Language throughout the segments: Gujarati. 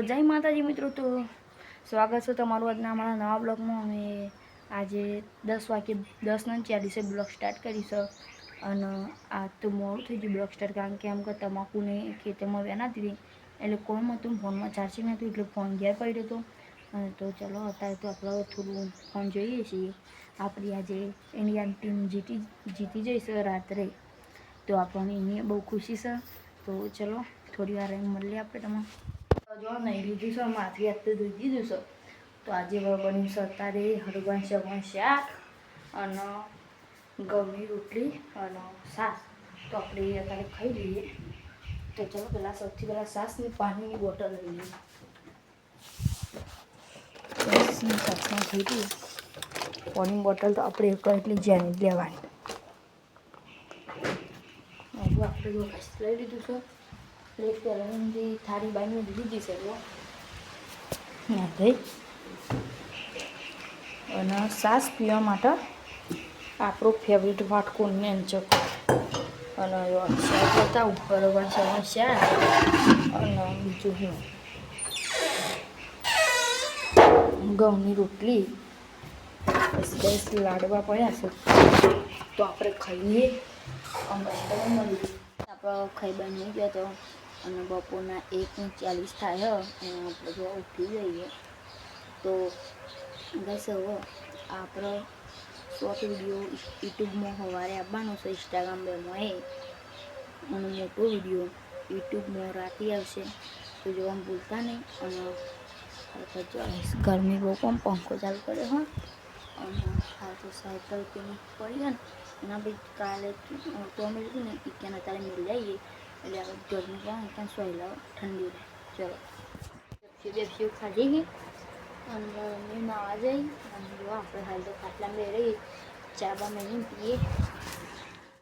જય માતાજી મિત્રો, તો સ્વાગત છે તમારું આજના અમારા નવા બ્લોગમાં। અમે આજે 10:40 બ્લોગ સ્ટાર્ટ કરીશું અને આ તો મોડું થઈ ગયું બ્લોગ સ્ટાર્ટ, કારણ કે આમ કે તમાકુને ખેતરમાં વેનાતી હતી એટલે કોમ હતું, ફોનમાં ચાર્જિંગ હતું એટલે ફોન ઘેર પડ્યો હતો। અને તો ચલો અત્યારે તો આપણે થોડું ફોન જોઈએ છીએ। આપણી આજે ઇન્ડિયન ટીમ જીતી જઈશે રાત્રે, તો આપણને એની બહુ ખુશી છે। તો ચલો થોડી વાર મળીએ આપણે તમને। જો નહીં લીધું છે, માથું હાથ તો ધોઈ દીધું છે। તો આજે બન્યું છે અત્યારે હળવણ શાક અને ઘઉંની રોટલી અને છાશ। તો આપણે અત્યારે ખાઈ લઈએ। તો ચલો પહેલાં સૌથી પહેલાં છાશની પાણીની બોટલ લઈ લઈએ। છાશમાં થઈ ગઈ પાણીની બોટલ તો આપણે એટલી જ્યાં લેવાની। હજુ આપણે જો લઈ લીધું છે, પ્લેટ પહેલાંથી થાળી બાઈને લીધી છે જો અને છાશ પીવા માટે આપણો ફેવરેટ વાટકો નેનચો અને શાક બતાવું બરોબર શાક અને બીજું હું ઘઉંની રોટલી, બસ 10 લાડવા પડ્યા છે। તો આપણે ખાઈએ આપણે ખાઈ બની ગયો તો અને બપોરના 1:40 થાય અને આપણે જો ઉઠી જઈએ। તો બસ હવે આપણે શોર્ટ વિડીયો યુટ્યુબમાં સવારે આવવાનો છે, ઇન્સ્ટાગ્રામ બેમાં અને મોટો વિડીયો યુટ્યુબમાં રાતે આવશે। તો જોવાનું ભૂલતા નહીં। અને ગરમી બહુ પણ પંખો ચાલુ કર્યો હોય અને હાલ તો સાયકલ પેલી પડી હોય ને એના બી કાલે તો અમે લીધું ને ક્યાં અત્યારે મિલ જઈએ એટલે આપણે ગરમી પણ ત્યાં સહેલા ઠંડી રહે। ચલો બેફ્યુ ખાધી ગઈ અને મમ્મી નાવા જઈ અને જો આપણે હાલ તો ખાટલામાં બે રહી ચા બા મેળવીને પીએ।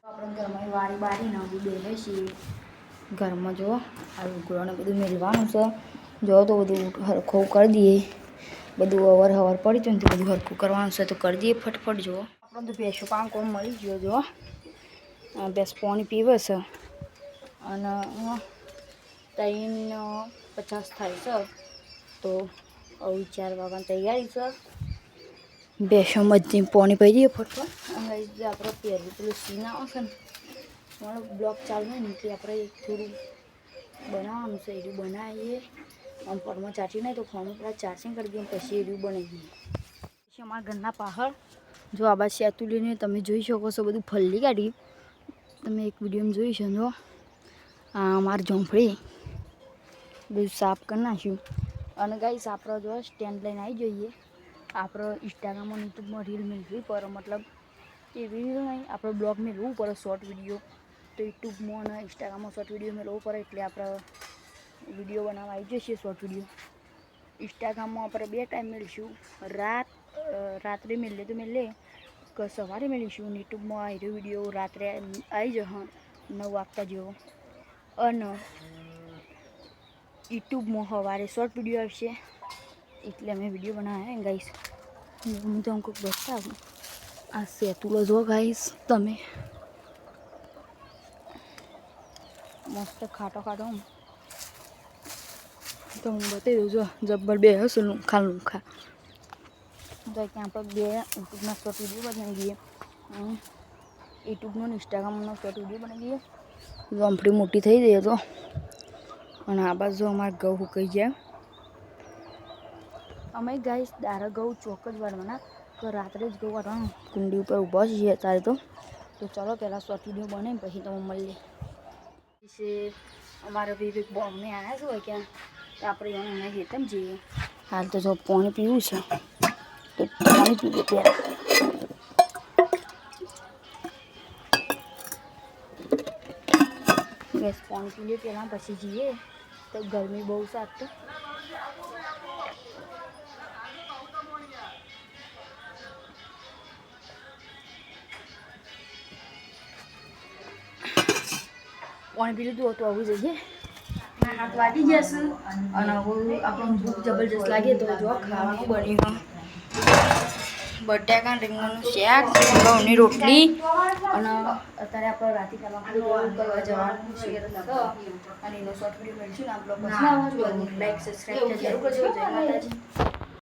આપણે ઘરમાં વારી બારી ના બેસે છીએ ઘરમાં। જો આ ઉઘરાને બધું મેળવાનું છે, જો તો બધું હરખું કરી દઈએ। બધું હવાર પડી જાય ને તો બધું હરખું કરવાનું છે, તો કરી દઈએ ફટફટ। જો આપણે તો ભેંસો પાન કોમ મળી ગયો। જો ભેંસ પાણી પીવે છે અને 3:50 થાય છે, તો હવે 4 વાગ્યાની તૈયારી છે। ભેંસો મધની પાણી પી દઈએ ફટફટ। અને આપણે પહેલું પેલું સીન આવશે ને મારો બ્લોગ ચાલુ હોય ને એટલે આપણે થોડું બનાવવાનું છે, એનું બનાવીએ। આમ ફોનમાં ચાર્જિંગ નહીં તો ફોનમાં પેલા ચાર્જિંગ કરી દઈએ પછી એનું બનાવી દઈએ। પછી અમારા ઘરના પહાડ જો આ બાદ સેતુલીને તમે જોઈ શકો છો, બધું ફલ્લી કાઢી તમે એક વિડીયોમાં જોઈ શકો। જો આ અમારી ઝોંપડી બધું સાફ કરી નાખ્યું અને ગાઈસ આપણે જો સ્ટેન્ડ લઈને આવી જોઈએ। આપણે ઇન્સ્ટાગ્રામમાં યુટ્યુબમાં રીલ મેળવી પડે, મતલબ એ રીલ નહીં આપણે બ્લોગ મેળવવું પડે શોર્ટ વિડીયો। તો યુટ્યુબમાં અને ઇન્સ્ટાગ્રામમાં શોર્ટ વિડીયો મેળવવું પડે એટલે આપણે વિડીયો બનાવવા આવી જઈએ શોર્ટ વિડીયો। ઇન્સ્ટાગ્રામમાં આપણે 2 ટાઈમ મેળવીશું, રાત્રે મેળવીએ તો મેળવીએ કે સવારે મેળવીશું। યુટ્યુબમાં આ વિડીયો રાત્રે આવી જશે 9 વાગતા જેવો અને યુટ્યુબમાં સવારે શોર્ટ વિડીયો આવશે એટલે અમે વિડીયો બનાવ્યા ગાઈસ। હું તો અમુક બતાવું આ સેતુલો જો ગાઈસ, તમે મસ્ત ખાટો તો હું બતાવી દઉં। જો જબ્બર બે હશે લુંખા તો ત્યાં આપણે 2 યુટ્યુબના શોર્ટ વિડીયો બનાવી દઈએ, યુટ્યુબનો ઇન્સ્ટાગ્રામનો શોર્ટ વિડીયો બનાવી દઈએ। ઝોંપડી મોટી થઈ જઈએ તો અને આ બાજુ અમારે ઘઉં સુકાઈ જાય। અમે ગાઈસ દારા ઘઉં ચોક જ વાળવાના, તો રાત્રે જ ઘઉં વાળવાનું કુંડી ઉપર ઊભા છીએ અત્યારે તો ચલો પહેલાં શોર્ટ વિડીયો બને પછી તમે મળીએ। અમારે બી બોમ્બે આવ્યા છે હોય ક્યાં તો આપણે એને ખેતમ જઈએ। હાલ તો જો પાણી પીવું છે તો પાણી પીએ પહેલાં। ગેસ પાણી પીએ પહેલાં પછી જઈએ, તો ગરમી બહુ સાત તો પાણી પી લીધું તો આવું જઈએ 7 વાગી જશે અને હવે આપણને ભૂખ જબરજસ્ત લાગે તો જો ખાવાનું બન્યું બટાકા રીંગણનું શાક ઘઉંની રોટલી અને અત્યારે આપણે રાતે કરવા જવાનું છે અને એનો શોર્ટ વિડીયો મળીશું ને આપણો લાઈક સબસ્ક્રાઈબ જરૂર કરજો. જય માતાજી.